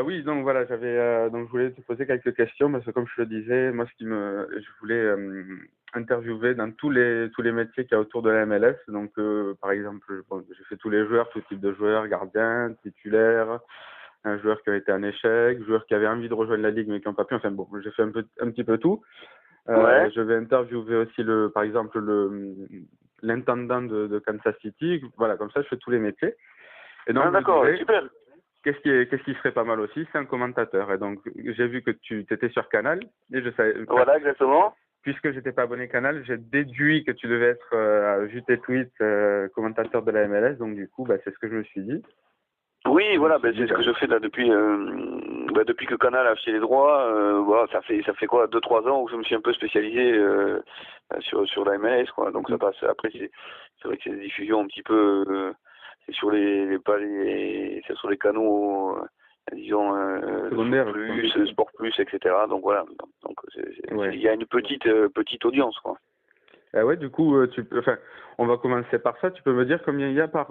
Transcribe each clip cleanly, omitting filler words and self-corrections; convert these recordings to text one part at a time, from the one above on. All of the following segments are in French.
Oui, donc voilà, donc je voulais te poser quelques questions parce que comme je le disais, moi je voulais interviewer dans tous les métiers qu'il y a autour de la MLS. Donc par exemple, bon, j'ai fait tous les joueurs, tout type de joueurs, gardiens, titulaires, un joueur qui a été en échec, joueur qui avait envie de rejoindre la ligue mais qui n'ont pas pu. Enfin bon, j'ai fait un petit peu tout. Ouais. Je vais interviewer aussi par exemple l'intendant de Kansas City. Voilà, comme ça je fais tous les métiers. Et donc Ah, je me d'accord, disais, super. qu'est-ce qui serait pas mal aussi, c'est un commentateur. Et donc, j'ai vu que tu étais sur Canal, et je savais, enfin, Voilà, exactement. puisque j'étais pas abonné Canal, j'ai déduit que tu devais être, vu tes tweets, commentateur de la MLS. Donc, du coup, c'est ce que je me suis dit. Oui, Je me voilà, suis dit, c'est ce que je fais là depuis que Canal a acheté les droits. Voilà, ça fait quoi, 2-3 ans où je me suis un peu spécialisé sur la MLS, quoi. Donc ça passe. Après, c'est vrai que c'est des diffusions un petit peu, c'est sur pas c'est sur les canaux, disons Foot secondaire, quoi. Plus, Sport Plus, etc. Donc voilà. Donc Ouais. il y a une petite audience, quoi. Ouais, du coup, enfin, on va commencer par ça. Tu peux me dire combien il y a par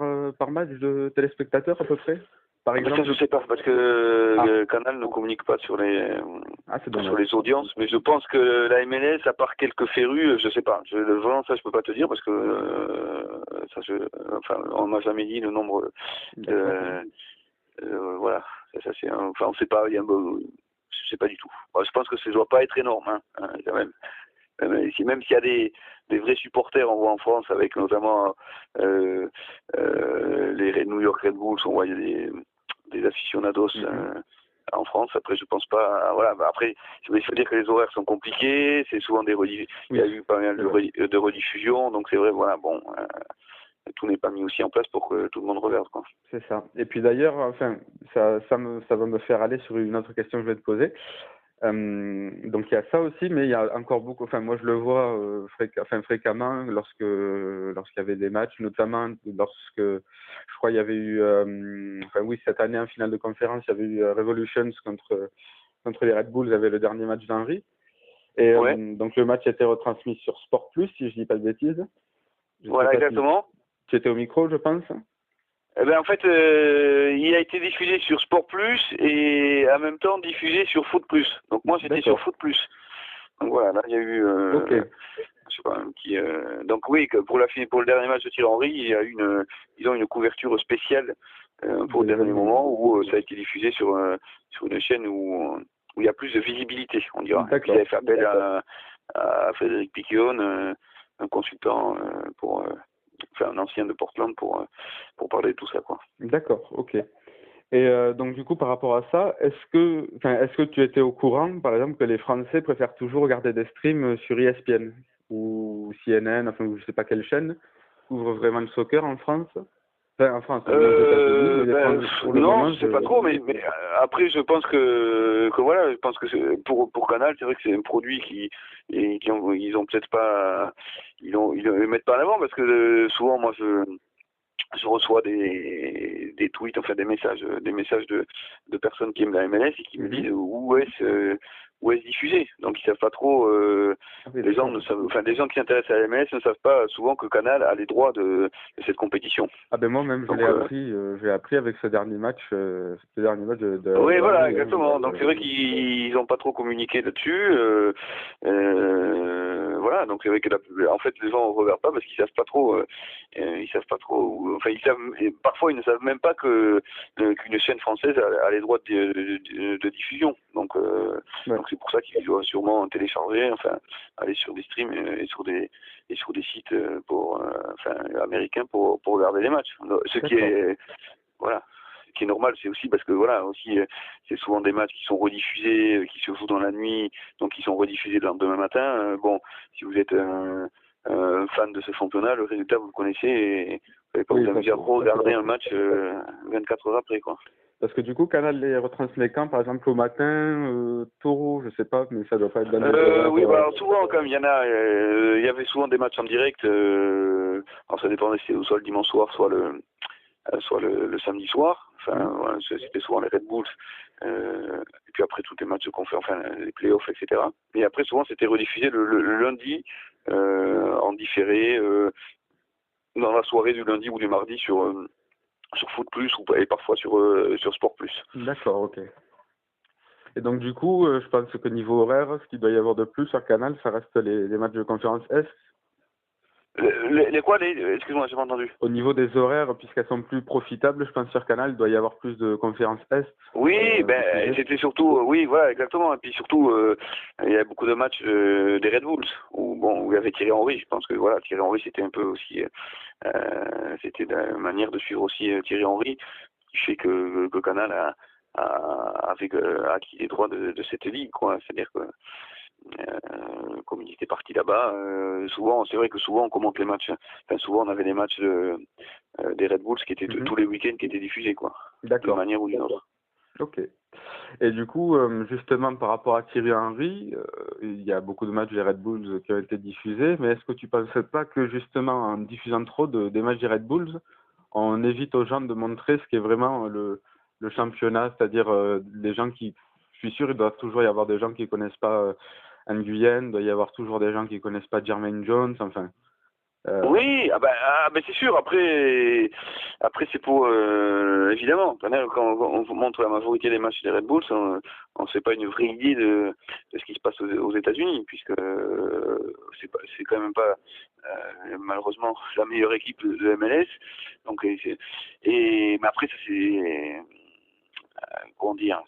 match de téléspectateurs à peu près, par Ah, mais ça, exemple? je sais pas, parce que Ah, Canal ne communique pas sur c'est sur dommage. les audiences, mais je pense que la MLS, à part quelques férus, je sais pas. Vraiment, ça, je peux pas te dire, parce que enfin, on m'a jamais dit le nombre D'accord. de, voilà. Ça, enfin, on sait pas, je sais pas du tout. Bon, je pense que ça doit pas être énorme, hein, quand même. Même s'il y a des vrais supporters, on voit en France, avec notamment les New York Red Bulls, on voit il y a des aficionados en France. Après, je pense pas. Voilà. Après, il faut dire que les horaires sont compliqués. C'est souvent il y a Oui, eu pas mal c'est vrai. de rediffusions, donc c'est vrai. Voilà. Bon, tout n'est pas mis aussi en place pour que tout le monde regarde, quoi. C'est ça. Et puis d'ailleurs, enfin, ça va me faire aller sur une autre question que je vais te poser. Donc il y a ça aussi, mais il y a encore beaucoup. Enfin, moi je le vois fréquemment lorsqu'il y avait des matchs, notamment lorsque je crois il y avait eu, enfin oui, cette année en finale de conférence, il y avait eu Revolutions contre les Red Bulls, il y avait le dernier match d'Henry. Et Ouais. donc le match a été retransmis sur Sport Plus, si je dis pas de bêtises. Je sais Voilà, pas si exactement. tu étais au micro, je pense. Eh ben, en fait, il a été diffusé sur Sport Plus et en même temps diffusé sur Foot Plus. Donc moi, j'étais sur D'accord. Foot Plus. Donc voilà, là, il y a eu, Ok. je sais pas, un petit. Donc oui, que pour le dernier match de Thierry Henry, il y a ils ont une couverture spéciale pour De le dernier l'événement. moment où ça a été diffusé sur une chaîne où il y a plus de visibilité, on dira. Et puis ils D'accord. avaient fait appel à Frédéric Piquion, un consultant enfin un ancien de Portland pour parler de tout ça, quoi. D'accord. Ok. Et donc du coup, par rapport à ça, est-ce que tu étais au courant, par exemple, que les Français préfèrent toujours regarder des streams sur ESPN ou CNN, enfin je sais pas quelle chaîne, couvre vraiment le soccer en France, enfin en France, non aux États-Unis, mais pour le Non, moment, je sais pas trop, mais après je pense que voilà, je pense que pour Canal, c'est vrai que c'est un produit ils ont peut-être pas, ils le mettent pas en avant parce que souvent moi je reçois des tweets, enfin des messages de personnes qui aiment la MLS et qui me disent où est-ce diffusé. Donc ils savent pas trop. Ah oui, Les gens d'accord. ne savent, enfin des gens qui s'intéressent à la MLS ne savent pas souvent que Canal a les droits de cette compétition. Ah ben moi même Donc je l'ai appris avec ce dernier match oui, de voilà, Henry, hein. exactement. Donc c'est vrai qu'ils n'ont pas trop communiqué là-dessus. Voilà, donc c'est vrai que en fait les gens ne regardent pas parce qu'ils savent pas trop. Ils savent pas trop. Enfin, et parfois ils ne savent même pas qu'une chaîne française a les droits de diffusion. Ouais, Donc c'est pour ça qu'ils doivent sûrement télécharger, enfin aller sur des streams et sur des sites enfin américains pour regarder les matchs. Ce qui d'accord. est voilà. Ce qui est normal, c'est aussi parce que voilà, aussi c'est souvent des matchs qui sont rediffusés, qui se jouent dans la nuit, donc qui sont rediffusés le lendemain matin. Bon, si vous êtes un fan de ce championnat, le résultat vous le connaissez et vous n'allez pas Oui, vous ça amuser à c'est ça, c'est pas regarder un faux. match 24 heures après, quoi. Parce que du coup, Canal les retransmet quand, par exemple au matin, tôt, je sais pas, mais ça doit pas être dans des horaires. Oui, bah alors souvent quand même, il y avait souvent des matchs en direct. Alors ça dépendait, c'était soit le dimanche soir, soit le samedi soir. Enfin, voilà, c'était souvent les Red Bulls. Et puis après, tous les matchs de conférence, enfin, les playoffs, etc. Et après, souvent, c'était rediffusé le lundi en différé dans la soirée du lundi ou du mardi sur Foot Plus et parfois sur Sport Plus. D'accord, ok. Et donc du coup, je pense que niveau horaire, ce qu'il doit y avoir de plus sur Canal, ça reste les matchs de conférence Est. Les quoi excuse-moi, j'ai pas entendu. Au niveau des horaires, puisqu'elles sont plus profitables, je pense sur Canal, il doit y avoir plus de conférences Est. Oui, c'était surtout, oui, voilà, exactement. Et puis surtout, il y a beaucoup de matchs des Red Bulls où il y avait Thierry Henry. Je pense que voilà, Thierry Henry, c'était un peu aussi, c'était la manière de suivre aussi Thierry Henry, qui fait que Canal a acquis les droits de cette ligue, quoi. C'est-à-dire que comme il était parti là-bas, souvent, c'est vrai que souvent on commente les matchs. Enfin, souvent on avait des matchs des Red Bulls qui étaient tous les week-ends qui étaient diffusés, quoi. D'accord. De manière ou d'une autre. Ok. Et du coup, justement, par rapport à Thierry Henry, il y a beaucoup de matchs des Red Bulls qui ont été diffusés, mais est-ce que tu ne penses pas que justement, en diffusant trop des matchs des Red Bulls, on évite aux gens de montrer ce qui est vraiment le championnat, c'est-à-dire les gens qui, je suis sûr, il doit toujours y avoir des gens qui ne connaissent pas Nguyen, il doit y avoir toujours des gens qui ne connaissent pas Jermaine Jones, enfin... Oui, c'est sûr. Après c'est pour évidemment. Quand on montre la majorité des matchs des Red Bulls, on ne fait pas une vraie idée de ce qui se passe aux États-Unis, puisque c'est quand même pas malheureusement la meilleure équipe de MLS. Donc mais après ça c'est comment dire,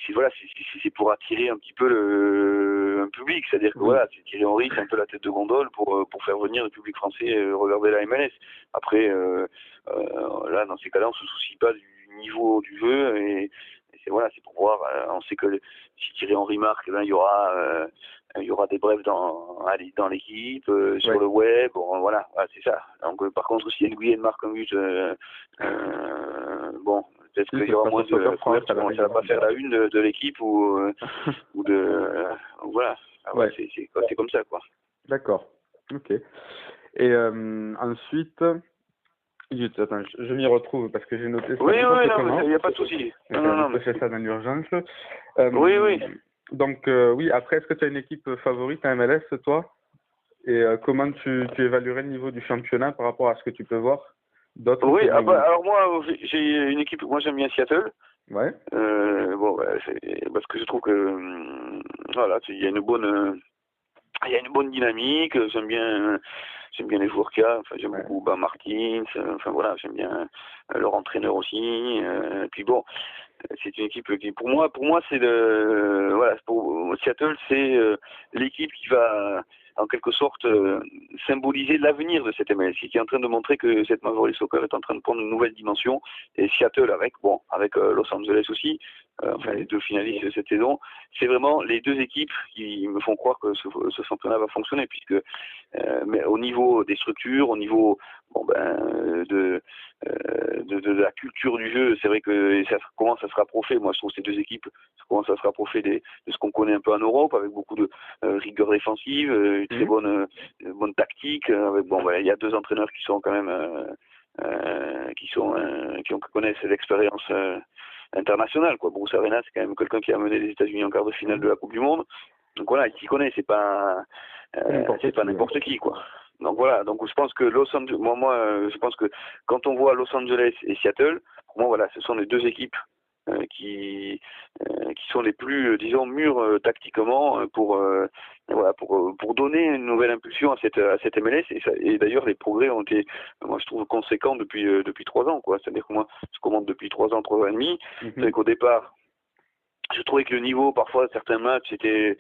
c'est pour attirer un petit peu un public, c'est-à-dire que voilà, Thierry Henry, c'est un peu la tête de gondole pour faire venir le public français regarder la MLS. Après, là, dans ces cas-là, on se soucie pas du niveau du jeu et c'est pour voir. On sait que si Thierry Henry marque, il y aura des brefs dans l'équipe, sur le web, voilà, c'est ça. Donc par contre, si Nguyen marque un but, peut-être qu'il y aura moins de couverture, ça va pas faire la une de l'équipe ou voilà. C'est comme ça, quoi. D'accord. Ok. Et ensuite, attends, je m'y retrouve parce que j'ai noté ça. Oui, il n'y a pas de souci. Je fais ça dans l'urgence. Oui. Donc oui, après, est-ce que tu as une équipe favorite à MLS, toi? Et comment tu évaluerais le niveau du championnat par rapport à ce que tu peux voir d'autres? Oui, alors moi, j'ai une équipe, moi j'aime bien Seattle. Ouais. C'est parce que je trouve que voilà, il y a une bonne dynamique. J'aime bien les joueurs qu'il y a. Enfin, j'aime beaucoup Martins. Enfin voilà, j'aime bien leur entraîneur aussi. Puis bon, c'est une équipe qui, pour moi, c'est pour Seattle, c'est l'équipe qui va en quelque sorte symboliser l'avenir de cette MLS, qui est en train de montrer que cette Major League Soccer est en train de prendre une nouvelle dimension. Et Seattle avec Los Angeles aussi, les deux finalistes de cette saison, c'est vraiment les deux équipes qui me font croire que ce championnat va fonctionner, puisque mais au niveau des structures, au niveau de la culture du jeu, c'est vrai que ça commence à se rapprocher. Moi, je trouve que ces deux équipes commencent à se rapprocher de ce qu'on connaît un peu en Europe, avec beaucoup de rigueur défensive, une très bonne tactique. Il y a deux entraîneurs qui sont quand même qui connaissent l'expérience internationale, quoi. Bruce Arena, c'est quand même quelqu'un qui a mené les États-Unis en quart de finale de la Coupe du Monde. Donc voilà, il s'y connaît, c'est pas n'importe qui, quoi. Donc voilà, donc je pense que Los Angeles, je pense que quand on voit Los Angeles et Seattle, pour moi voilà, ce sont les deux équipes qui sont les plus, disons, mûres tactiquement pour donner une nouvelle impulsion à cette MLS. Et d'ailleurs, les progrès ont été, moi je trouve, conséquents depuis 3 ans, quoi. C'est-à-dire que moi, je commente depuis 3 ans et demi. C'est qu'au départ, je trouvais que le niveau, parfois, certains matchs, c'est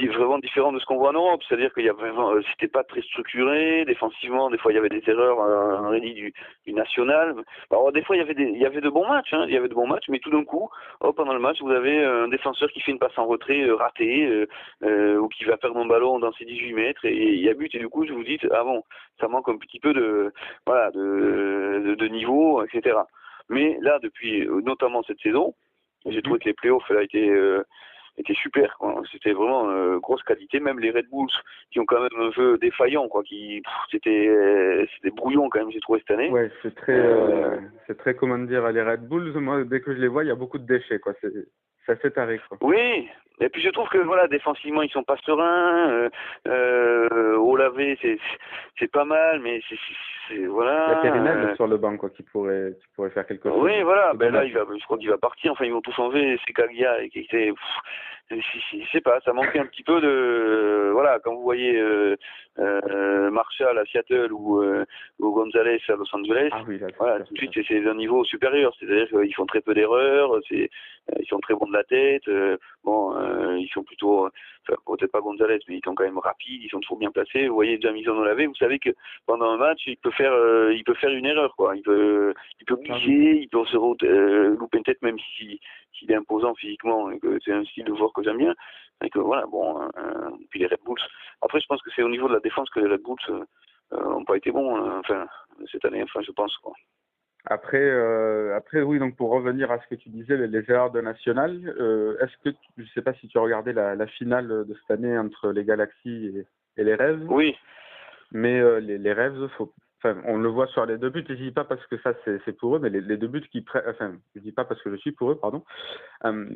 vraiment différent de ce qu'on voit en Europe, c'est-à-dire qu'il y avait c'était pas très structuré défensivement, des fois il y avait des erreurs en régie du national. Alors des fois il y avait de bons matchs, il y avait de bons matchs, mais tout d'un coup, pendant le match, vous avez un défenseur qui fait une passe en retrait ratée ou qui va perdre un ballon dans ses 18 mètres et il y a but et du coup je vous dis ça manque un petit peu de niveau, etc. Mais là depuis notamment cette saison, j'ai trouvé que les playoffs là étaient super, quoi. C'était vraiment grosse qualité. Même les Red Bulls qui ont quand même un jeu défaillant, quoi, c'était brouillon quand même, j'ai trouvé cette année. Ouais, c'est très comment dire, les Red Bulls, moi dès que je les vois, il y a beaucoup de déchets, quoi. C'est assez taré, quoi. Oui, Et puis je trouve que voilà, défensivement ils sont pas sereins. Au lavé c'est pas mal, mais Il y a Périnel voilà. sur le banc, quoi, qui pourrait faire quelque chose. Oui, voilà. C'est Ben là, dommage. je crois qu'il va partir. Enfin, ils vont tout changer. C'est Cagliari qui était, je sais pas, ça manquait un petit peu de, voilà, quand vous voyez Marshall à Seattle ou Gonzalez à Los Angeles, Ah oui, là, c'est voilà, sûr. tout de suite c'est d'un niveau supérieur. C'est-à-dire qu'ils font très peu d'erreurs. Ils sont très bons de la tête. Ils sont plutôt, enfin, peut-être pas Gonzalez, mais ils sont quand même rapides. Ils sont toujours bien placés. Vous voyez Jamison Olavé, vous savez que pendant un match, il peut faire une erreur, quoi. Il peut Ah glisser, oui. il peut se louper une tête, même s'il est imposant physiquement, et que c'est un style de joueur que j'aime bien. Et que voilà, puis les Red Bulls. Après, je pense que c'est au niveau de la défense que les Red Bulls n'ont pas été bons, enfin, cette année, enfin, je pense, quoi. Après, oui, donc pour revenir à ce que tu disais, les erreurs de National, est-ce que, je sais pas si tu as regardé la finale de cette année entre les Galaxies et les Rêves, Oui, mais les Rêves, enfin, on le voit sur les deux buts, je dis pas parce que ça c'est pour eux, mais les deux buts qui prennent, enfin, je dis pas parce que je suis pour eux, pardon,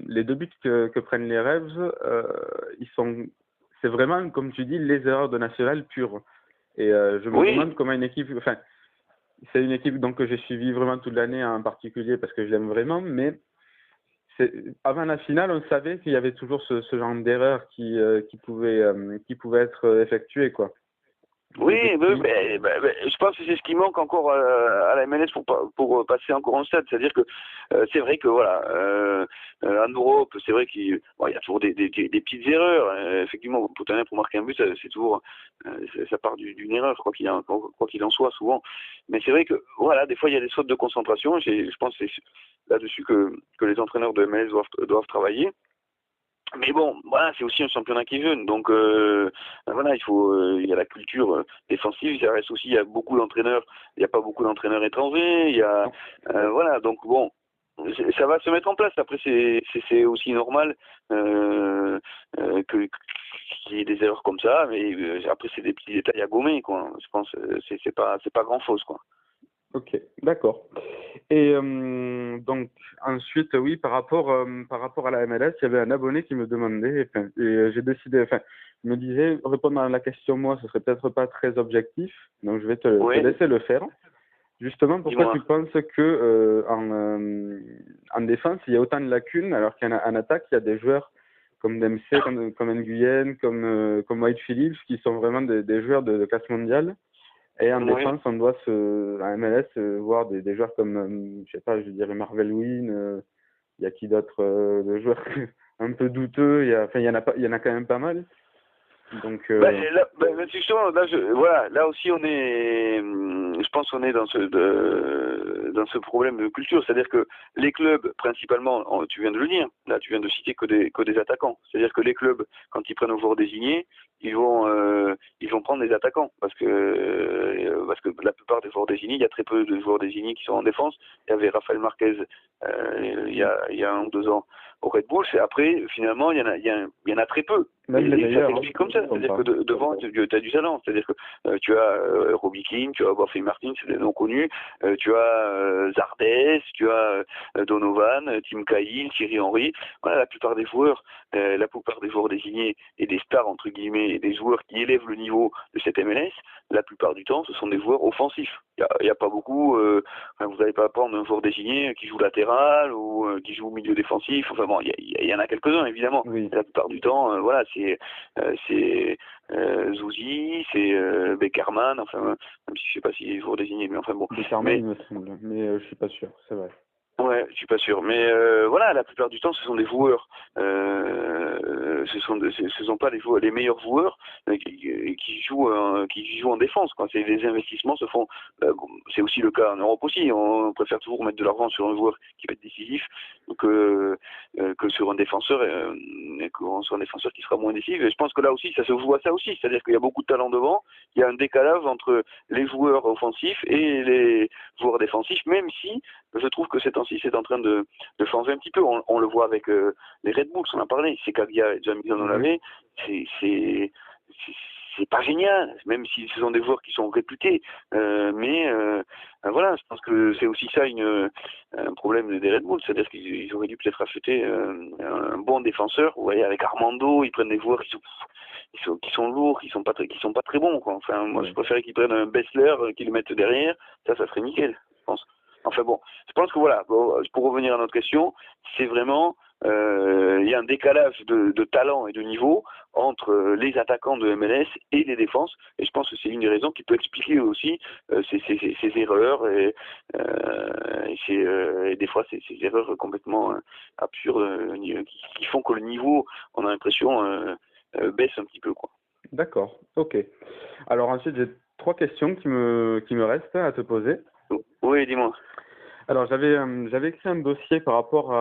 les deux buts que prennent les Rêves, c'est vraiment, comme tu dis, les erreurs de National pures. Et je me oui, demande comment une équipe, enfin, c'est une équipe donc que j'ai suivie vraiment toute l'année en particulier parce que je l'aime vraiment, mais avant la finale, on savait qu'il y avait toujours ce genre d'erreur qui pouvait être effectuée, quoi. Et oui, depuis, je pense que c'est ce qui manque encore à la MLS pour passer encore en stade. C'est-à-dire que c'est vrai que voilà, en Europe, c'est vrai qu'il y a toujours des petites erreurs. Effectivement, pour marquer un but, c'est toujours ça part d'une erreur, quoi qu'il en soit, souvent. Mais c'est vrai que voilà, des fois il y a des sautes de concentration. Je pense que c'est là-dessus que les entraîneurs de MLS doivent travailler. Mais bon, voilà, c'est aussi un championnat qui est jeune, donc voilà, il y a la culture défensive, ça reste aussi, il y a beaucoup d'entraîneurs, il n'y a pas beaucoup d'entraîneurs étrangers, il y a, voilà, donc bon, ça va se mettre en place. Après, c'est aussi normal qu'il y ait des erreurs comme ça, mais après c'est des petits détails à gommer, quoi. Je pense, c'est pas grand chose, quoi. ok, d'accord. Et donc ensuite, oui, par rapport à la MLS, il y avait un abonné qui me demandait, j'ai décidé, enfin, je me disais, répondre à la question moi, ce serait peut-être pas très objectif, donc je vais te Oui, laisser le faire. Justement, pourquoi dis-moi. tu penses que en défense, il y a autant de lacunes, alors qu'en attaque, il y a des joueurs comme Dempsey, comme Nguyen, comme White Phillips, qui sont vraiment des joueurs de classe mondiale. Et en Oui. défense, on doit en MLS voir des joueurs comme, je sais pas, je dirais Marvel Wynn. Il y a qui d'autre, de joueurs un peu douteux. Enfin, il y en a quand même pas mal. Donc, Justement, voilà, là aussi je pense qu'on est dans ce problème de culture, c'est-à-dire que les clubs, principalement, tu viens de le dire, là tu viens de citer que des attaquants, c'est-à-dire que les clubs, quand ils prennent un joueur désigné, ils vont prendre des attaquants, parce que la plupart des joueurs désignés, il y a très peu de joueurs désignés qui sont en défense. Il y avait Rafael Marquez il y a 1 ou 2 ans au Red Bull, et après, finalement, il y en a très peu. même les Et ça meilleurs, s'explique comme ça, ils sont c'est-à-dire pas. que devant, tu as du talent, c'est-à-dire que tu as Robbie Keane, tu as Buffy Martin, c'est des noms connus, tu as Zardes, tu as Donovan, Tim Cahill, Thierry Henry, voilà, la plupart des joueurs désignés et des stars, entre guillemets, et des joueurs qui élèvent le niveau de cette MLS, la plupart du temps, ce sont des joueurs offensifs. Il y a pas beaucoup, vous n'allez pas prendre un joueur désigné qui joue latéral ou qui joue au milieu défensif, enfin bon, il y en a quelques-uns, évidemment. Oui. La plupart du temps, voilà, c'est Zouzi, c'est Beckerman, enfin, même si je sais pas s'il est joueur désigné, mais enfin bon. Beckerman, Mais il me semble, mais je suis pas sûr, c'est vrai. ouais, je suis pas sûr. Mais voilà, la plupart du temps, ce sont des joueurs. Ce sont pas les meilleurs joueurs qui jouent en défense, quoi. Les investissements se font. C'est aussi le cas en Europe aussi. On préfère toujours mettre de l'argent sur un joueur qui va être décisif que sur un défenseur, sur un défenseur qui sera moins décisif. Et je pense que là aussi, ça se joue à ça aussi. C'est-à-dire qu'il y a beaucoup de talent devant. Il y a un décalage entre les joueurs offensifs et les joueurs défensifs, même si je trouve que ces temps-ci, c'est en train de changer un petit peu. On le voit avec les Red Bulls, on en a parlé. C'est Cagliari et Jamison Olavé. C'est c'est pas génial, même si ce sont des joueurs qui sont réputés. Voilà, je pense que c'est aussi ça un problème des Red Bull, c'est-à-dire qu'ils auraient dû peut-être acheter un bon défenseur. Vous voyez, avec Armando, ils prennent des joueurs qui sont lourds, qui sont pas très bons, quoi. Enfin, moi, je préférais qu'ils prennent un Bessler, qu'ils le mettent derrière. Ça serait nickel, je pense. Enfin bon, je pense que voilà, pour revenir à notre question, c'est vraiment, il y a un décalage de talent et de niveau entre les attaquants de MLS et les défenses, et je pense que c'est une des raisons qui peut expliquer aussi ces erreurs et des fois ces erreurs complètement absurdes qui font que le niveau, on a l'impression, baisse un petit peu, quoi. D'accord, ok. Alors ensuite, j'ai 3 questions qui me restent à te poser. Oui, dis-moi. Alors j'avais écrit un dossier par rapport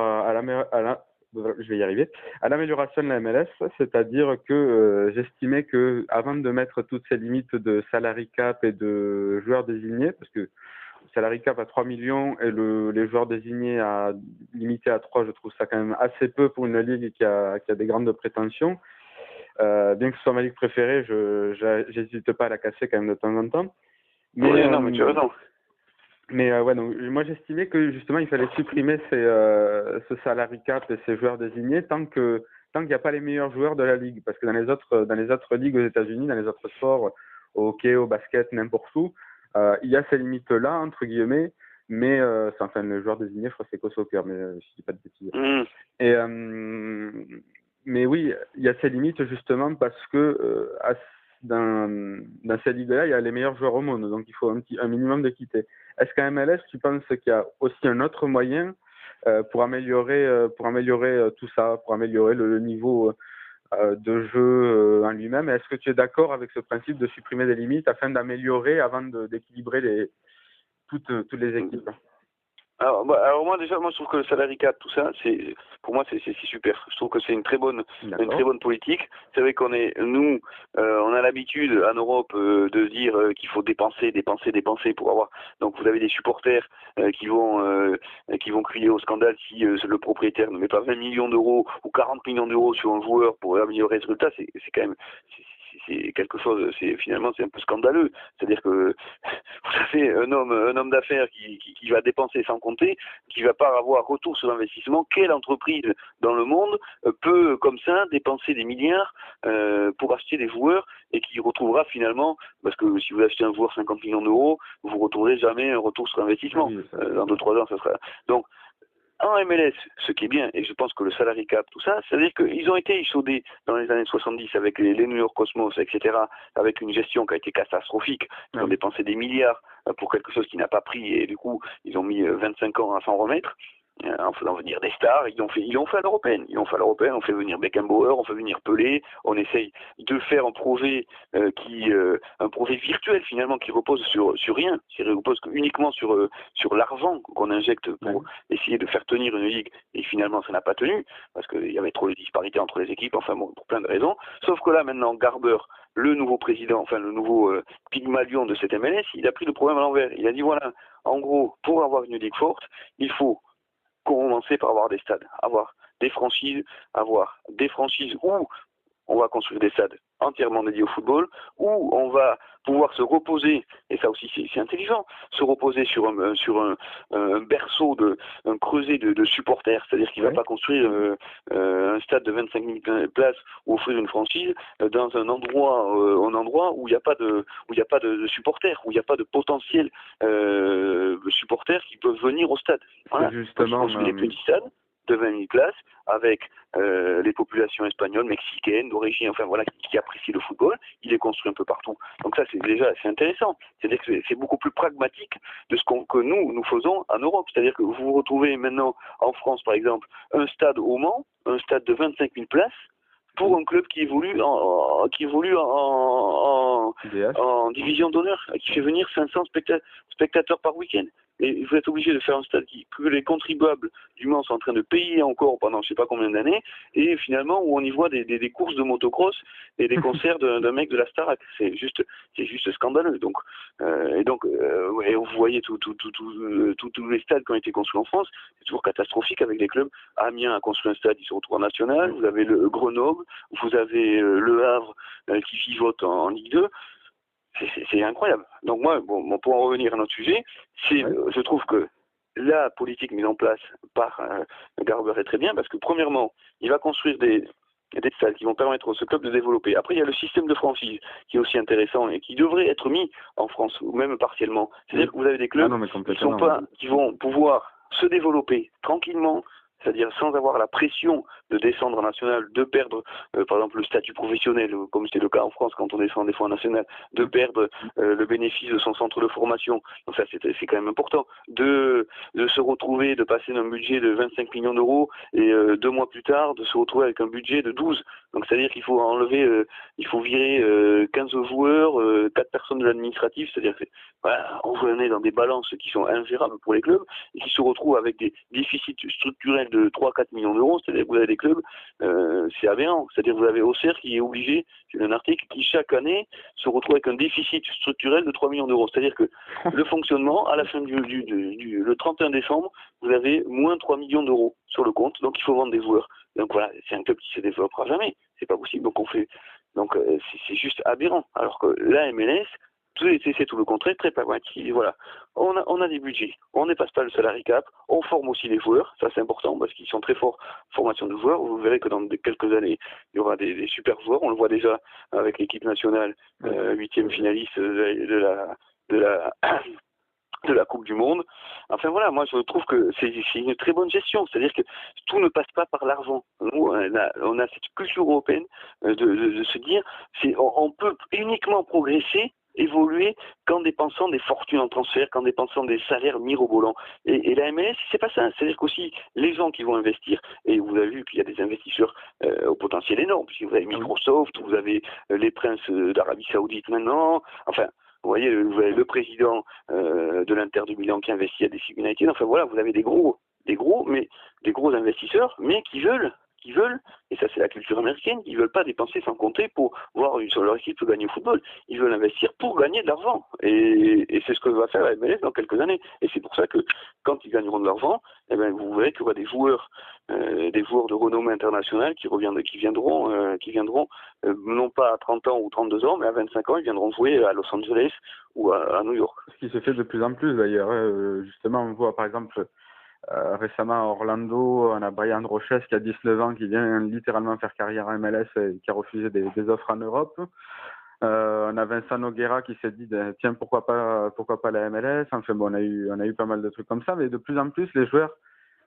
je vais y arriver, à l'amélioration de la MLS, c'est-à-dire que j'estimais que avant de mettre toutes ces limites de salary cap et de joueurs désignés, parce que salary cap à 3 millions et les joueurs désignés limités à 3, je trouve ça quand même assez peu pour une ligue qui a des grandes prétentions. Bien que ce soit ma ligue préférée, j'hésite pas à la casser quand même de temps en temps. Mais, oui, non, mais tu as raison. Mais ouais, donc moi j'estimais que justement il fallait supprimer ce salary cap et ces joueurs désignés tant qu'il n'y a pas les meilleurs joueurs de la ligue, parce que dans les autres ligues aux États-Unis, dans les autres sports, au hockey, au basket, n'importe où, il y a ces limites-là entre guillemets, mais enfin les joueurs désignés, je crois que c'est qu'au soccer, mais je dis pas de bêtises. Et mais oui, il y a ces limites justement parce que dans ces ligues-là, il y a les meilleurs joueurs au monde, donc il faut un minimum d'équité. Est-ce qu'à MLS, tu penses qu'il y a aussi un autre moyen pour améliorer tout ça, pour améliorer le niveau de jeu en lui-même? Est-ce que tu es d'accord avec ce principe de supprimer des limites afin d'améliorer, avant d'équilibrer toutes les équipes? Alors moi déjà, je trouve que le salary cap, tout ça, pour moi c'est super. Je trouve que c'est une très bonne politique. C'est vrai qu'on on a l'habitude en Europe de dire qu'il faut dépenser pour avoir. Donc vous avez des supporters qui vont crier au scandale si le propriétaire ne met pas 20 millions d'euros ou 40 millions d'euros sur un joueur pour améliorer ce résultat. C'est quand même c'est quelque chose, finalement c'est un peu scandaleux. C'est-à-dire que vous avez un homme d'affaires qui va dépenser sans compter, qui va pas avoir retour sur investissement. Quelle entreprise dans le monde peut comme ça dépenser des milliards pour acheter des joueurs et qui retrouvera finalement, parce que si vous achetez un joueur 50 millions d'euros, vous retrouverez jamais un retour sur investissement. Dans 2-3 ans, ça sera. Donc en MLS, ce qui est bien, et je pense que le salary cap, tout ça, c'est-à-dire qu'ils ont été échaudés dans les années 70 avec les New York Cosmos, etc., avec une gestion qui a été catastrophique. Ils ont dépensé des milliards pour quelque chose qui n'a pas pris, et du coup, ils ont mis 25 ans à s'en remettre, en faisant venir des stars. Ils ont fait à l'européenne. On fait venir Beckenbauer, on fait venir Pelé, on essaye de faire un projet un projet virtuel finalement qui repose sur rien, qui repose uniquement sur l'argent qu'on injecte pour essayer de faire tenir une ligue, et finalement ça n'a pas tenu parce qu'il y avait trop de disparités entre les équipes, enfin bon, pour plein de raisons. Sauf que là maintenant Garber, le nouveau président, enfin le nouveau Pygmalion de cette MLS, il a pris le problème à l'envers. Il a dit voilà, en gros, pour avoir une ligue forte, il faut commencer par avoir des stades, avoir des franchises où on va construire des stades entièrement dédiés au football, où on va pouvoir se reposer, et ça aussi c'est intelligent, se reposer sur un berceau, un creuset de supporters, c'est-à-dire qu'il ne va pas construire un stade de 25 000 places ou offrir une franchise dans un endroit où il n'y a pas de supporters, où il n'y a pas de potentiel supporters qui peuvent venir au stade. Voilà. Justement, des petits stades de 20 000 places avec les populations espagnoles, mexicaines, d'origine, enfin voilà, qui apprécient le football. Il est construit un peu partout. Donc ça, c'est intéressant. C'est-à-dire que c'est beaucoup plus pragmatique de ce que nous faisons en Europe. C'est-à-dire que vous retrouvez maintenant en France, par exemple, un stade au Mans, un stade de 25 000 places pour un club qui évolue en division d'honneur, qui fait venir 500 spectateurs par week-end. et vous êtes obligé de faire un stade que les contribuables du Mans sont en train de payer encore pendant je sais pas combien d'années, et finalement où on y voit des courses de motocross et des concerts d'un mec de la Starac. C'est juste scandaleux. Donc, et vous voyez tous les stades qui ont été construits en France, c'est toujours catastrophique avec les clubs. Amiens a construit un stade, il se retrouve en national. Vous avez le Grenoble, vous avez le Havre qui vivote en Ligue 2. C'est incroyable. Donc moi, bon, pour en revenir à notre sujet, je trouve que la politique mise en place par Garber est très bien parce que premièrement, il va construire des stades qui vont permettre à ce club de développer. Après, il y a le système de franchise qui est aussi intéressant et qui devrait être mis en France, ou même partiellement. C'est-à-dire que vous avez des clubs qui vont pouvoir se développer tranquillement, c'est-à-dire sans avoir la pression de descendre en national, de perdre, par exemple, le statut professionnel, comme c'était le cas en France quand on descend des fois en national, de perdre le bénéfice de son centre de formation. Donc ça, c'est quand même important. De se retrouver, de passer d'un budget de 25 millions d'euros et 2 mois plus tard, de se retrouver avec un budget de 12. Donc c'est-à-dire qu'il faut il faut virer 15 joueurs, 4 personnes de l'administratif, c'est-à-dire que voilà, on est dans des balances qui sont ingérables pour les clubs et qui se retrouvent avec des déficits structurels de 3-4 millions d'euros, c'est-à-dire que vous avez des clubs, c'est aberrant. C'est-à-dire que vous avez Auxerre qui est obligé, j'ai lu un article, qui chaque année se retrouve avec un déficit structurel de 3 millions d'euros. C'est-à-dire que le fonctionnement, à la fin le 31 décembre, vous avez moins 3 millions d'euros sur le compte, donc il faut vendre des joueurs. Donc voilà, c'est un club qui se développera jamais. C'est pas possible. Donc c'est juste aberrant. Alors que la MLS, c'est tout le contraire, très pragmatique. Voilà, on a des budgets, on ne dépasse pas le salary cap, on forme aussi les joueurs, ça c'est important parce qu'ils sont très forts formation de joueurs. Vous verrez que dans quelques années, il y aura des super joueurs. On le voit déjà avec l'équipe nationale, 8e finaliste de la Coupe du Monde. Enfin voilà, moi je trouve que c'est une très bonne gestion, c'est-à-dire que tout ne passe pas par l'argent. Nous, on a cette culture européenne de se dire, on peut uniquement progresser, évoluer qu'en dépensant des fortunes en transfert, qu'en dépensant des salaires mirobolants. Et la MLS, c'est pas ça. C'est-à-dire qu'aussi, les gens qui vont investir, et vous avez vu qu'il y a des investisseurs au potentiel énorme, puisque vous avez Microsoft, vous avez les princes d'Arabie Saoudite maintenant, enfin, vous voyez le président de l'Inter de Milan qui investit à DC United. Enfin voilà, vous avez des gros investisseurs, mais qui veulent, et ça c'est la culture américaine, ils veulent pas dépenser sans compter pour voir leur équipe gagner au football. Ils veulent investir pour gagner de l'argent. Et c'est ce que va faire la MLS dans quelques années. Et c'est pour ça que quand ils gagneront de l'argent, eh ben, vous verrez qu'il y aura des joueurs de renommée internationale qui viendront non pas à 30 ans ou 32 ans, mais à 25 ans, ils viendront jouer à Los Angeles ou à New York. Ce qui se fait de plus en plus d'ailleurs. Justement, on voit par exemple récemment à Orlando, on a Brian Roches qui a 19 ans, qui vient littéralement faire carrière en MLS et qui a refusé des offres en Europe. On a Vincent Nogueira qui s'est dit tiens, pourquoi pas la MLS. Enfin bon, on a eu pas mal de trucs comme ça, mais de plus en plus les joueurs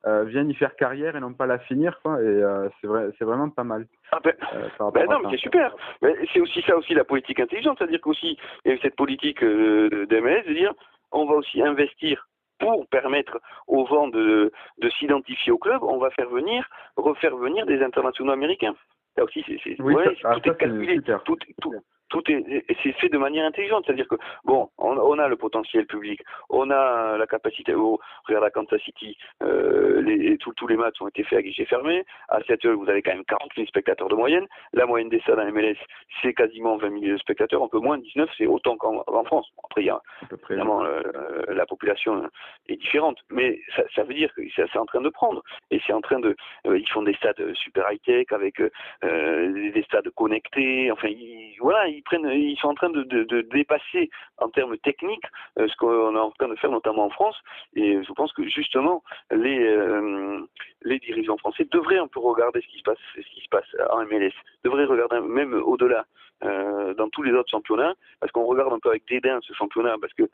viennent y faire carrière et non pas la finir, quoi. Et c'est vraiment pas mal. Non, mais c'est super. Mais c'est aussi ça la politique intelligente, c'est-à-dire qu'aussi il y a cette politique d'MLS de dire on va aussi investir pour permettre aux gens de s'identifier au club. On va refaire venir des internationaux américains. Là aussi, tout est calculé, c'est fait de manière intelligente, c'est-à-dire que bon, on a le potentiel public, on a la capacité. Regarde à Kansas City, tous les matchs ont été faits à guichet fermé. À Seattle, vous avez quand même 40 000 spectateurs de moyenne. La moyenne des stades en MLS, c'est quasiment 20 000 spectateurs, un peu moins, 19, c'est autant qu'en France. Après, il y a évidemment la population est différente, mais ça veut dire que c'est en train de prendre, et c'est en train ils font des stades super high-tech avec des stades connectés. Enfin, ils sont en train de dépasser en termes techniques ce qu'on est en train de faire notamment en France. Et je pense que justement les dirigeants français devraient un peu regarder ce qui se passe en MLS, devraient regarder même au-delà dans tous les autres championnats, parce qu'on regarde un peu avec dédain ce championnat parce qu'il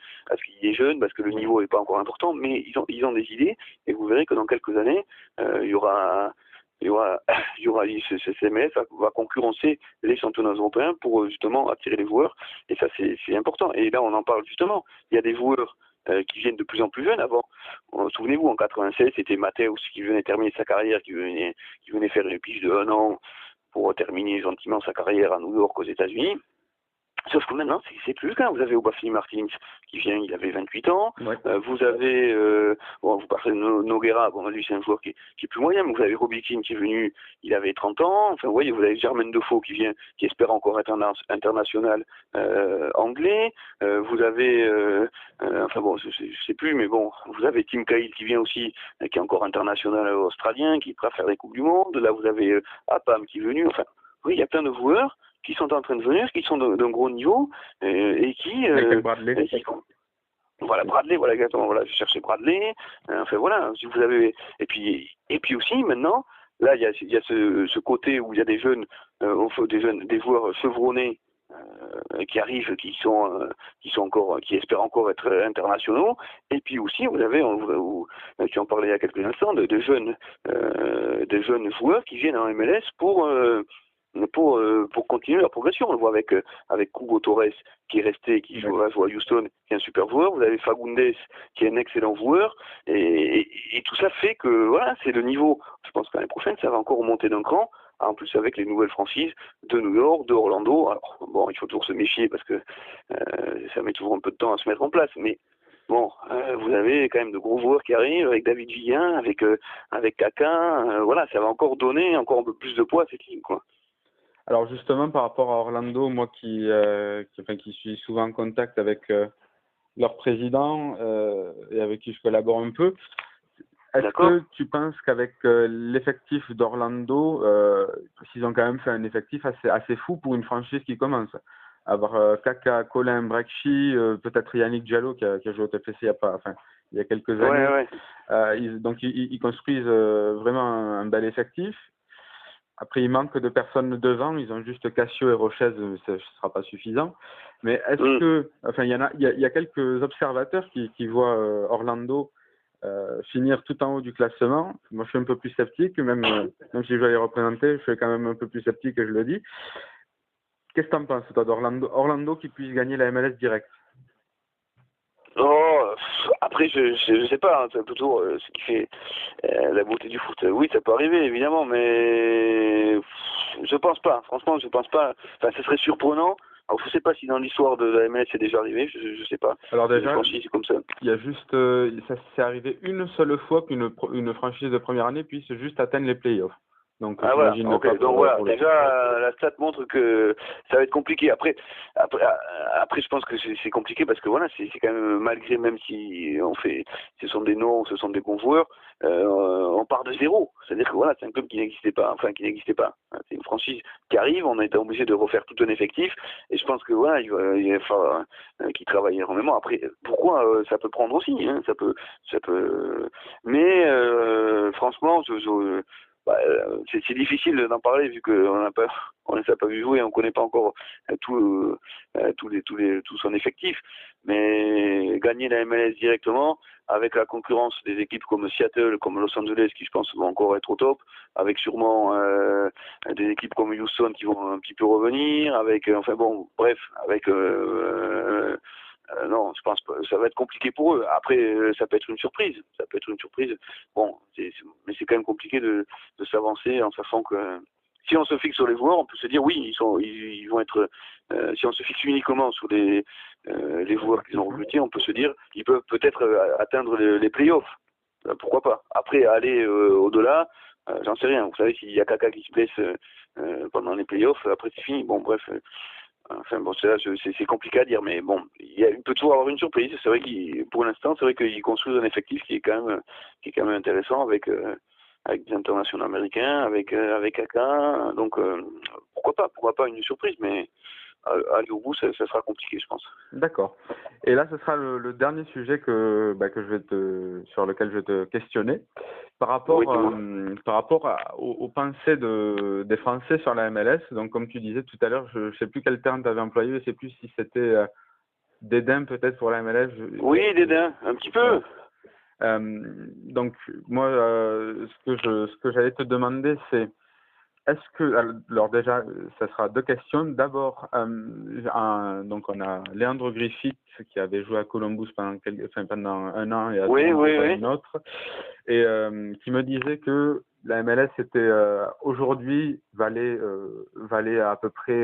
est jeune, parce que le niveau n'est pas encore important, mais ils ont des idées, et vous verrez que dans quelques années il y aura ce MLS va concurrencer les championnats européens pour justement attirer les joueurs, et ça c'est important. Et là on en parle justement, il y a des joueurs qui viennent de plus en plus jeunes. Avant, souvenez-vous, en 96, c'était Matthäus qui venait terminer sa carrière, qui venait faire une pige de 1 an pour terminer gentiment sa carrière à New York aux États-Unis. Sauf que maintenant, c'est plus le cas. Vous avez Obafemi Martins qui vient, il avait 28 ans. Ouais. Vous avez, bon, vous parlez de Nogueira, bon, lui c'est un joueur qui est plus moyen, mais vous avez Robbie Keane qui est venu, il avait 30 ans. Enfin, vous voyez, vous avez Jermaine Defoe qui vient, qui espère encore être international anglais. Vous avez, enfin bon, je sais plus, mais bon, vous avez Tim Cahill qui vient aussi, qui est encore international australien, qui est prêt à faire des Coupes du Monde. Là, vous avez Apam qui est venu. Enfin, oui, il y a plein de joueurs qui sont en train de venir, qui sont d'un gros niveau et qui, Bradley. Voilà, Bradley, voilà exactement, voilà, je cherchais Bradley. Enfin voilà, si vous avez et puis aussi maintenant, là il y a ce côté où il y a des jeunes, des joueurs chevronnés qui arrivent, qui espèrent encore être internationaux. Et puis aussi, vous avez, tu en parlais il y a quelques instants, de jeunes joueurs qui viennent en MLS pour continuer leur progression. On le voit avec Hugo Torres qui est resté, qui joue à Houston, qui est un super joueur. Vous avez Fagundes qui est un excellent joueur. Et tout ça fait que voilà, c'est le niveau. Je pense que l'année prochaine, ça va encore remonter d'un cran. En plus avec les nouvelles franchises de New York, de Orlando. Alors bon, il faut toujours se méfier parce que ça met toujours un peu de temps à se mettre en place. Mais bon, vous avez quand même de gros joueurs qui arrivent avec David Villa, avec Kaka. Voilà, ça va encore donner encore un peu plus de poids à cette ligne, quoi. Alors justement, par rapport à Orlando, moi qui suis souvent en contact avec leur président et avec qui je collabore un peu, est-ce que tu penses qu'avec l'effectif d'Orlando, ils ont quand même fait un effectif assez fou pour une franchise qui commence? Avoir Kaka, Colin, Brekchi, peut-être Yannick Diallo qui a joué au TFC il y a quelques années. Donc ils construisent vraiment un bel effectif. Après, il manque de personnes devant. Ils ont juste Cassio et Rochez, ce ne sera pas suffisant. Mais est-ce que, enfin, il y a quelques observateurs qui voient Orlando finir tout en haut du classement. Moi, je suis un peu plus sceptique, même si je dois les représenter, je suis quand même un peu plus sceptique et je le dis. Qu'est-ce que tu en penses, toi, d'Orlando qui puisse gagner la MLS direct? Oh, après, je sais pas, hein, c'est plutôt ce qui fait la beauté du foot. Oui, ça peut arriver, évidemment, mais je pense pas. Franchement, je pense pas. Enfin, ce serait surprenant. Alors, je sais pas si dans l'histoire de la MLS c'est déjà arrivé, je sais pas. Alors déjà, franchise comme ça. Il y a juste, ça s'est arrivé une seule fois qu'une franchise de première année puisse juste atteindre les playoffs. Donc, voilà. Okay. Donc voilà, déjà la stat montre que ça va être compliqué. Après je pense que c'est compliqué parce que voilà, c'est quand même, malgré, même si ce sont des noms, ce sont des bons joueurs, on part de zéro. C'est-à-dire que voilà, c'est un club qui n'existait pas. C'est une franchise qui arrive, on a été obligé de refaire tout un effectif, et je pense que voilà, il va falloir qu'ils travaillent énormément. Après, pourquoi ça peut prendre aussi, hein, ça peut. Mais franchement, c'est difficile d'en parler vu qu'on ne les a pas vu jouer, on ne connaît pas encore tout son effectif. Mais gagner la MLS directement, avec la concurrence des équipes comme Seattle, comme Los Angeles, qui je pense vont encore être au top, avec sûrement des équipes comme Houston qui vont un petit peu revenir, avec non, je pense pas. Ça va être compliqué pour eux. Après, ça peut être une surprise. Bon, mais c'est quand même compliqué de s'avancer en sachant que si on se fixe sur les joueurs, on peut se dire oui, ils vont être. Si on se fixe uniquement sur les joueurs qu'ils ont recrutés, on peut se dire ils peuvent peut-être atteindre les playoffs. Pourquoi pas. Après, aller au-delà, j'en sais rien. Vous savez, s'il y a Kaka qui se blesse pendant les playoffs, après c'est fini. Bon, bref. Enfin bon, c'est compliqué à dire, mais bon, il peut toujours avoir une surprise. C'est vrai pour l'instant, c'est vrai qu'ils construisent un effectif qui est quand même intéressant avec des internationaux américains, avec Kaka. Donc pourquoi pas une surprise, mais aller au bout, ça sera compliqué, je pense. D'accord. Et là, ce sera le dernier sujet sur lequel je vais te questionner par rapport aux pensées des Français sur la MLS. Donc, comme tu disais tout à l'heure, je ne sais plus quel terme tu avais employé, je ne sais plus si c'était dédain peut-être pour la MLS. Oui, dédain, un petit peu. Donc, moi, ce que j'allais te demander, c'est est-ce que, alors déjà, ça sera deux questions. D'abord, donc on a Leandro Griffith qui avait joué à Columbus pendant un an et à Toronto un autre, et qui me disait que la MLS était aujourd'hui valait à peu près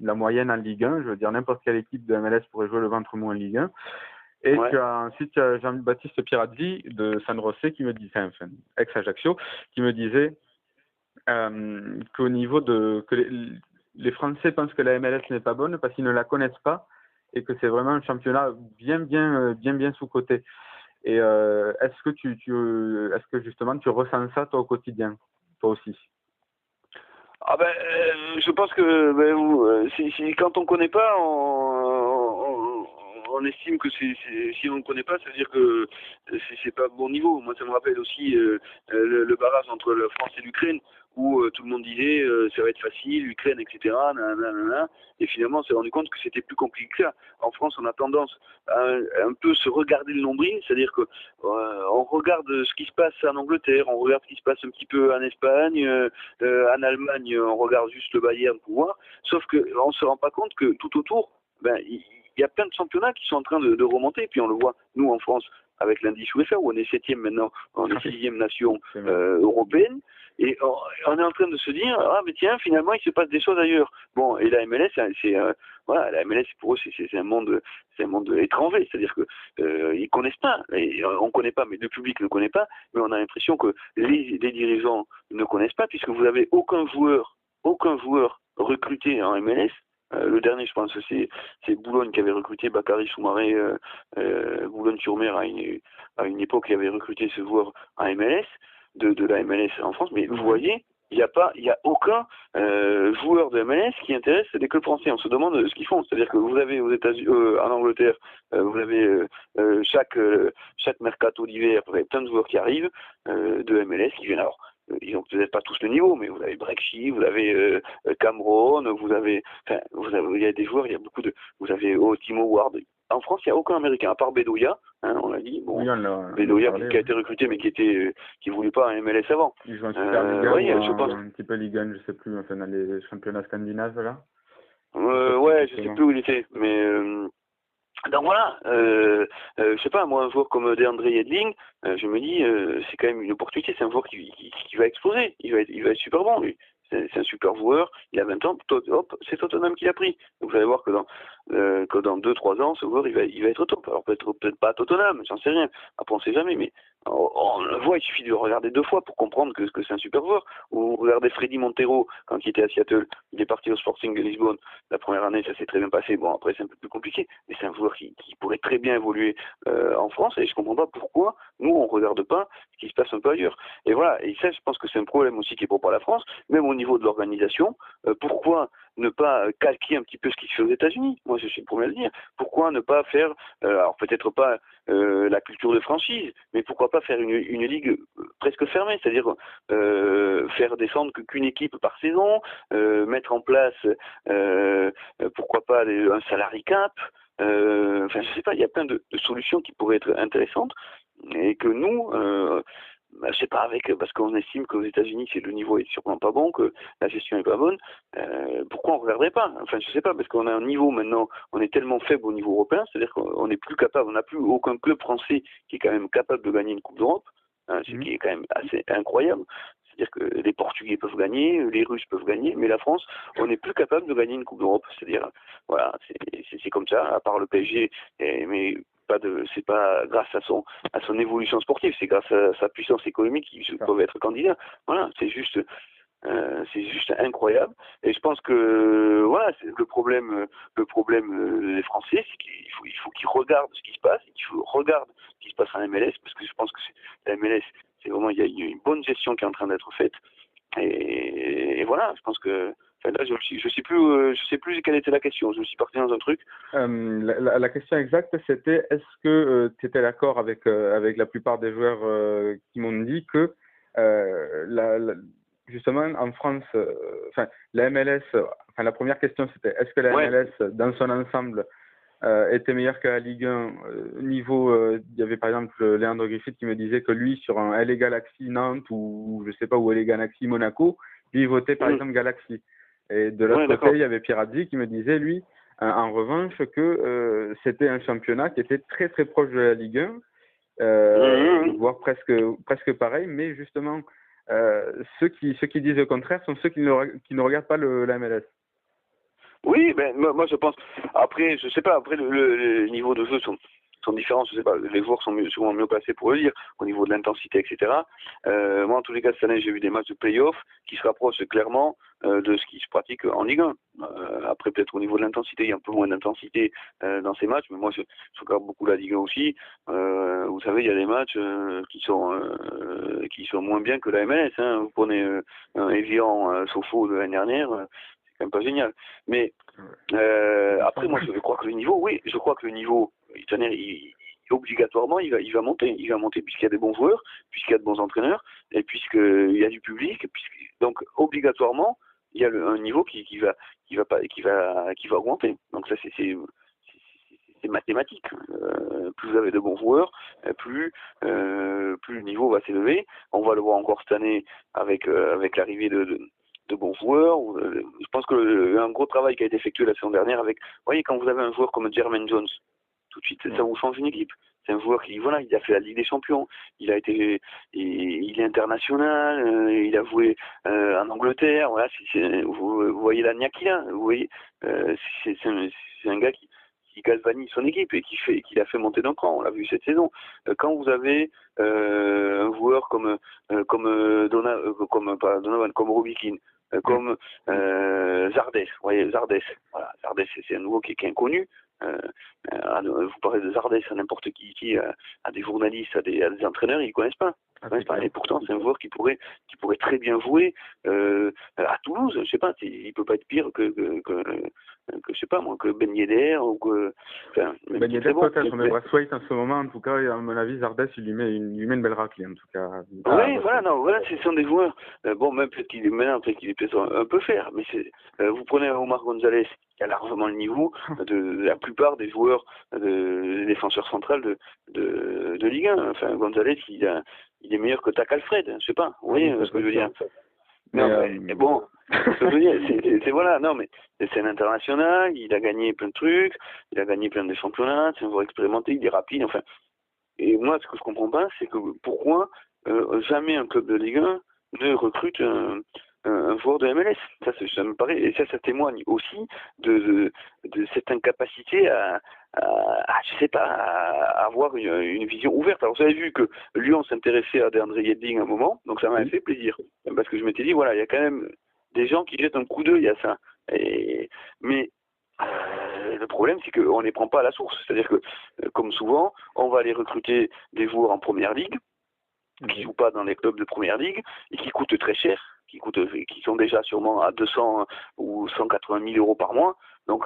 la moyenne en Ligue 1. Je veux dire, n'importe quelle équipe de MLS pourrait jouer le ventre mou en Ligue 1. Et ensuite, il y a Jean-Baptiste Pirazzi de San José qui me dit, ex-Ajaccio, qui me disait qu'au niveau que les Français pensent que la MLS n'est pas bonne parce qu'ils ne la connaissent pas et que c'est vraiment un championnat bien sous-coté. Et est-ce que justement tu ressens ça toi au quotidien, toi aussi? Je pense que quand on connaît pas, on estime que si on ne connaît pas, ça veut dire que c'est pas bon niveau. Moi, ça me rappelle aussi le barrage entre la France et l'Ukraine, où tout le monde disait ça va être facile, l'Ukraine, etc. Nanana, et finalement, on s'est rendu compte que c'était plus compliqué que ça. En France, on a tendance à un peu se regarder le nombril, c'est-à-dire que on regarde ce qui se passe en Angleterre, on regarde ce qui se passe un petit peu en Espagne, en Allemagne, on regarde juste le Bayern pour voir. Sauf qu'on ne se rend pas compte que tout autour, il y a plein de championnats qui sont en train de remonter. Et puis on le voit, nous en France, avec l'indice UEFA, où on est 7e maintenant, on est 6e nation européenne. Et on est en train de se dire, mais tiens, finalement, il se passe des choses ailleurs. Bon, et la MLS, la MLS pour eux, c'est un monde étranger. C'est-à-dire que ils connaissent pas. Et, on connaît pas, mais le public ne connaît pas. Mais on a l'impression que les dirigeants ne connaissent pas, puisque vous avez aucun joueur recruté en MLS. Le dernier, je pense, c'est Boulogne qui avait recruté Bakary Soumaré, Boulogne-sur-Mer à une époque, qui avait recruté ce joueur en MLS, de la MLS en France. Mais vous voyez, il y a aucun joueur de MLS qui intéresse les clubs français. On se demande ce qu'ils font. C'est-à-dire que vous avez aux États-Unis, en Angleterre, vous avez chaque mercato d'hiver, vous avez plein de joueurs qui arrivent de MLS qui viennent. Alors, ils n'ont peut-être pas tous le niveau, mais vous avez Brexit, vous avez Cameron, il y a des joueurs, il y a beaucoup de, vous avez Timo Ward. En France, il n'y a aucun Américain, à part Bedoya, on l'a dit. Bon, Bedoya qui a été recruté, mais qui voulait pas un MLS avant. Ils jouent en Super Liga, je pense. Un petit peu Ligue 1, je sais plus, dans les championnats scandinaves là. Je sais plus où il était, mais donc voilà, je sais pas, moi un joueur comme DeAndre Yedling, je me dis c'est quand même une opportunité, c'est un joueur qui va exploser, il va être super bon lui. C'est un super joueur, il a 20 ans, hop, c'est Tottenham qui l'a pris. Donc vous allez voir que dans 2-3 ans, ce joueur il va être top. Alors peut-être pas à Tottenham, j'en sais rien. Après on sait jamais, mais on le voit, il suffit de regarder 2 fois pour comprendre que c'est un super joueur. Ou regardez Freddy Montero quand il était à Seattle, il est parti au Sporting de Lisbonne. La première année, ça s'est très bien passé. Bon, après c'est un peu plus compliqué, mais c'est un joueur qui pourrait très bien évoluer en France, et je comprends pas pourquoi nous on regarde pas ce qui se passe un peu ailleurs. Et voilà, et ça je pense que c'est un problème aussi qui est propre à la France, même au niveau de l'organisation. Pourquoi ne pas calquer un petit peu ce qui se fait aux États-Unis? Moi, je suis le premier à le dire. Pourquoi ne pas faire, alors peut-être pas la culture de franchise, mais pourquoi pas faire une ligue presque fermée, c'est-à-dire faire descendre qu'une équipe par saison, mettre en place, pourquoi pas un salary cap. Je sais pas, il y a plein de solutions qui pourraient être intéressantes, et que nous, je sais pas, parce qu'on estime qu'aux États-Unis le niveau est sûrement pas bon, que la gestion est pas bonne. Pourquoi on regarderait pas? Enfin, je sais pas, parce qu'on a un niveau maintenant, on est tellement faible au niveau européen, c'est-à-dire qu'on n'est plus capable, on n'a plus aucun club français qui est quand même capable de gagner une Coupe d'Europe, ce qui est quand même assez incroyable. C'est-à-dire que les Portugais peuvent gagner, les Russes peuvent gagner, mais la France, on n'est plus capable de gagner une Coupe d'Europe. C'est-à-dire, voilà, c'est comme ça, à part le PSG, mais c'est pas grâce à son évolution sportive, c'est grâce à sa puissance économique qu'ils peuvent être candidats. Voilà, c'est juste incroyable. Et je pense que voilà, c'est le problème des Français, c'est qu'il faut qu'ils regardent ce qui se passe, et qu'il regardent ce qui se passe en MLS, parce que je pense que la MLS, c'est vraiment, il y a une bonne gestion qui est en train d'être faite. Et voilà, je pense que là, je sais plus quelle était la question. Je me suis parti dans un truc. La question exacte, c'était est-ce que tu étais d'accord avec la plupart des joueurs qui m'ont dit que justement en France, la MLS, la première question c'était est-ce que la MLS dans son ensemble était meilleur que la Ligue 1 niveau, il y avait par exemple Leandro Griffith qui me disait que lui sur un LA Galaxy Nantes ou je sais pas, ou LA Galaxy Monaco, Lui, il votait par exemple Galaxy. Et de l'autre côté, il y avait Pirazzi qui me disait, lui, en revanche, que c'était un championnat qui était très très proche de la Ligue 1, voire presque pareil, mais justement, ceux qui disent le contraire sont ceux qui ne regardent pas la MLS. Oui, ben moi je pense. Après, je sais pas. Après le niveau de jeu sont différents. Je sais pas. Les joueurs sont souvent mieux placés pour le dire au niveau de l'intensité, etc. Moi, en tous les cas, cette année, j'ai vu des matchs de play-off qui se rapprochent clairement de ce qui se pratique en Ligue 1. Après, peut-être au niveau de l'intensité, il y a un peu moins d'intensité dans ces matchs. Mais moi, je regarde beaucoup la Ligue 1 aussi. Vous savez, il y a des matchs qui sont moins bien que la MLS. Hein. Vous prenez un Evian Sofo de l'année dernière. C'est quand même pas génial. Mais après, moi, je crois que le niveau, oui, je crois que le niveau, obligatoirement, il va monter. Il va monter puisqu'il y a des bons joueurs, puisqu'il y a de bons entraîneurs, et puisqu'il y a du public. Donc, obligatoirement, il y a un niveau qui va augmenter. Donc ça, c'est mathématique. Plus vous avez de bons joueurs, plus le niveau va s'élever. On va le voir encore cette année avec l'arrivée de bons joueurs. Je pense que un gros travail qui a été effectué la saison dernière avec, vous voyez, quand vous avez un joueur comme Jermaine Jones, tout de suite, ça vous change une équipe. C'est un joueur qui, voilà, il a fait la Ligue des Champions, il est international, il a joué en Angleterre, voilà, vous voyez l'agnac qu'il a, vous voyez, c'est un gars qui galvanise son équipe et qui l'a fait monter d'un cran. On l'a vu cette saison. Quand vous avez un joueur comme Robikin, comme Zardes, vous voyez, Zardes, voilà, Zardes, c'est un nouveau qui est inconnu. Vous parlez de Zardes à n'importe qui à des journalistes, à des entraîneurs, ils ne connaissent pas. Et pourtant, c'est un joueur qui pourrait très bien jouer à Toulouse. Je sais pas, il peut pas être pire que je sais pas moi, que Ben Yedder ou que. Enfin, Ben Yedder peut-être, mais Braithwaite en ce moment, en tout cas, à mon avis, Zardes, il lui met une belle raclée en tout cas. Oui, voilà, ce sont des joueurs. Bon, même peut-être qu'il est peut-être un peu faire, mais vous prenez Omar Gonzalez, qui a largement le niveau de la plupart des joueurs, des défenseurs centrales de Ligue 1. Enfin, Gonzalez, il est meilleur que Tac Alfred, je sais pas. Vous voyez ce que je veux dire? Mais bon, ce que je veux dire, c'est voilà, non, mais c'est un international, il a gagné plein de trucs, il a gagné plein de championnats, c'est un joueur expérimenté, il est rapide, enfin. Et moi, ce que je comprends pas, c'est que pourquoi jamais un club de Ligue 1 ne recrute un joueur de MLS. Ça me paraît, et ça témoigne aussi de cette incapacité à je sais pas, à avoir une vision ouverte. Alors, vous avez vu que Lyon s'intéressait à DeAndre Yedlin à un moment, donc ça m'a fait plaisir. Parce que je m'étais dit, voilà, il y a quand même des gens qui jettent un coup d'œil à ça. Mais le problème, c'est qu'on ne les prend pas à la source. C'est-à-dire que, comme souvent, on va aller recruter des joueurs en première ligue, qui ne jouent pas dans les clubs de première ligue, et qui coûtent très cher, qui sont déjà sûrement à 200 ou 180 000 euros par mois. Donc,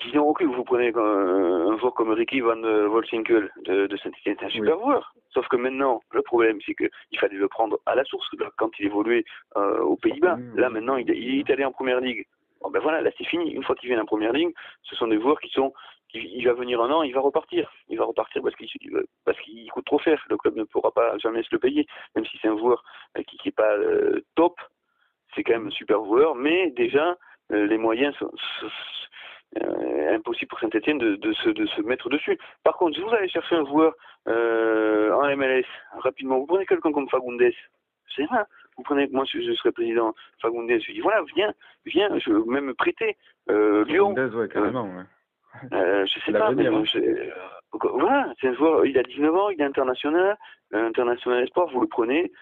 disons, ok, vous prenez un joueur comme Ricky Van Wolfswinkel de Saint-Étienne, c'est un super joueur. Sauf que maintenant, le problème, c'est qu'il fallait le prendre à la source quand il évoluait aux Pays-Bas. Là, maintenant, il est allé en première ligue. Bon, ben voilà, là, c'est fini. Une fois qu'il vient en première ligue, ce sont des joueurs il va venir un an, il va repartir. Il va repartir parce qu'il coûte trop cher. Le club ne pourra pas jamais se le payer. Même si c'est un joueur qui n'est pas top, c'est quand même un super joueur. Mais déjà, les moyens sont impossible pour Saint-Etienne de se mettre dessus. Par contre, si vous allez chercher un joueur en MLS, rapidement, vous prenez quelqu'un comme Fagundes, c'est vrai, vous prenez, moi je serais président, Fagundes, je dis voilà, viens, je veux même me prêter. Lyon. Fagundes, ouais, carrément, ouais. Je sais pas, mais voilà, c'est un joueur, il a 19 ans, il est international espoir, vous le prenez,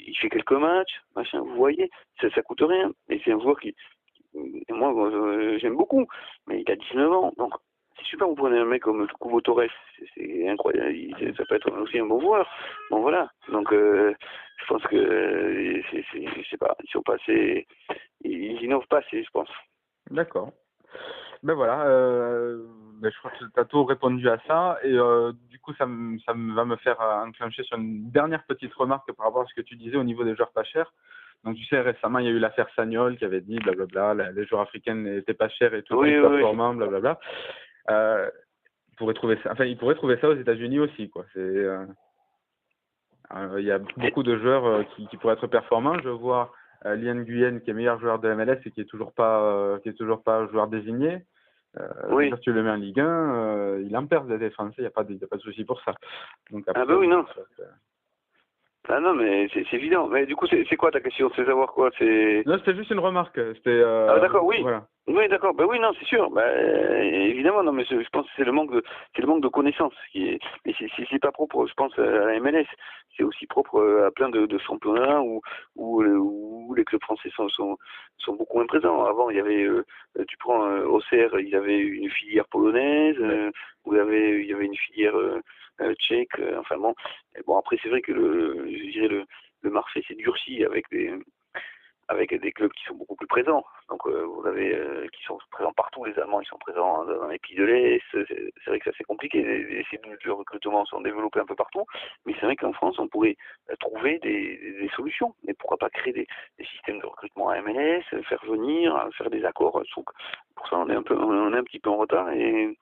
il fait quelques matchs, machin, vous voyez, ça coûte rien, et c'est un joueur moi, j'aime beaucoup, mais il a 19 ans, donc c'est super, vous prenez un mec comme Kubo Torres, c'est incroyable, ça peut être aussi un bon joueur. Bon voilà, donc je pense que je sais pas, ils innovent pas assez, je pense. D'accord. Ben voilà, je crois que tu as tout répondu à ça, et du coup ça va me faire enclencher sur une dernière petite remarque par rapport à ce que tu disais au niveau des joueurs pas chers. Donc tu sais, récemment il y a eu l'affaire Sagnol qui avait dit blablabla, les joueurs africains n'étaient pas chers et tout, performants, blablabla. Il pourrait trouver ça aux États-Unis aussi, quoi. Il y a beaucoup de joueurs qui pourraient être performants. Je vois Lian Nguyen qui est meilleur joueur de MLS et qui est toujours pas joueur désigné. Oui. Si tu le mets en Ligue 1, il en perd des Français, il n'y a pas de souci pour ça. Donc, après, Ah bah oui, non. Ah non, mais c'est évident. Mais du coup, c'est quoi ta question? C'est savoir quoi? Non, c'était juste une remarque. Ah d'accord, oui. Voilà. Oui, d'accord. Ben oui, non, c'est sûr. Évidemment, non, mais je pense que c'est le manque de connaissances mais c'est pas propre, je pense, à la MLS. C'est aussi propre à plein de championnats où les clubs français sont beaucoup moins présents. Avant, il y avait, tu prends Auxerre, il y avait une filière polonaise, où il y avait une filière tchèque. Enfin bon, et bon après c'est vrai que je dirais le marché s'est durci avec des clubs qui sont beaucoup plus présents. Donc vous avez qui sont présents partout. Les Allemands, ils sont présents dans les pays de l'Est. C'est vrai que ça c'est compliqué. Les cellules de recrutement sont développées un peu partout. Mais c'est vrai qu'en France, on pourrait trouver des solutions. Mais pourquoi pas créer des systèmes de recrutement à MLS, faire venir, faire des accords. Donc, pour ça, on est un petit peu en retard. Et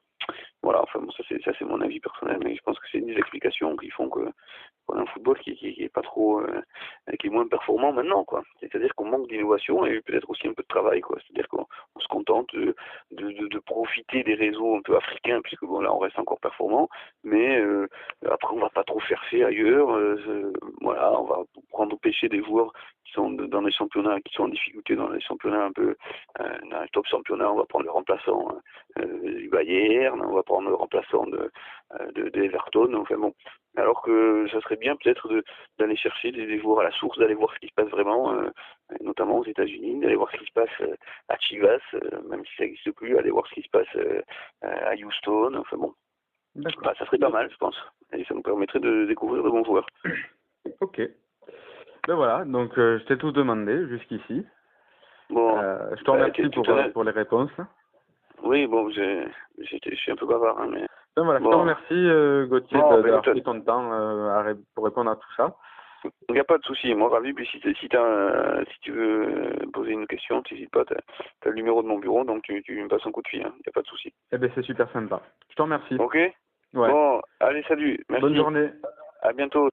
voilà, enfin bon, ça c'est mon avis personnel, mais je pense que c'est des explications qui font qu'on a un football qui est pas trop qui est moins performant maintenant, quoi. C'est-à-dire qu'on manque d'innovation et peut-être aussi un peu de travail, quoi. C'est-à-dire qu'on se contente de profiter des réseaux un peu africains, puisque bon là on reste encore performant, mais après on va pas trop faire ailleurs. Voilà, on va prendre au péché des joueurs qui sont dans les championnats, qui sont en difficulté dans les championnats un peu dans les top championnats, on va prendre le remplaçant du Bayern, on va prendre le remplaçant de Everton, enfin bon. Alors que ça serait bien peut-être d'aller chercher des joueurs à la source, d'aller voir ce qui se passe vraiment, notamment aux États-Unis, d'aller voir ce qui se passe à Chivas, même si ça n'existe plus, aller voir ce qui se passe à Houston, enfin bon. Bah, ça serait pas mal, je pense. Et ça nous permettrait de découvrir de bons joueurs. Ok. Ben voilà, donc je t'ai tout demandé jusqu'ici. Bon, je te remercie pour les réponses. Oui, bon, je suis un peu bavard, hein, mais... Ben voilà, je te remercie, Gauthier, d'avoir pris ton temps pour répondre à tout ça. Il n'y a pas de souci, moi ravi. Puis si tu veux poser une question, tu n'hésites pas, tu as le numéro de mon bureau, donc tu me passes un coup de fil, il n'y a pas de souci. Eh bien, c'est super sympa. Je te remercie. Ok. Ouais. Bon, allez, salut. Merci. Bonne journée. À bientôt.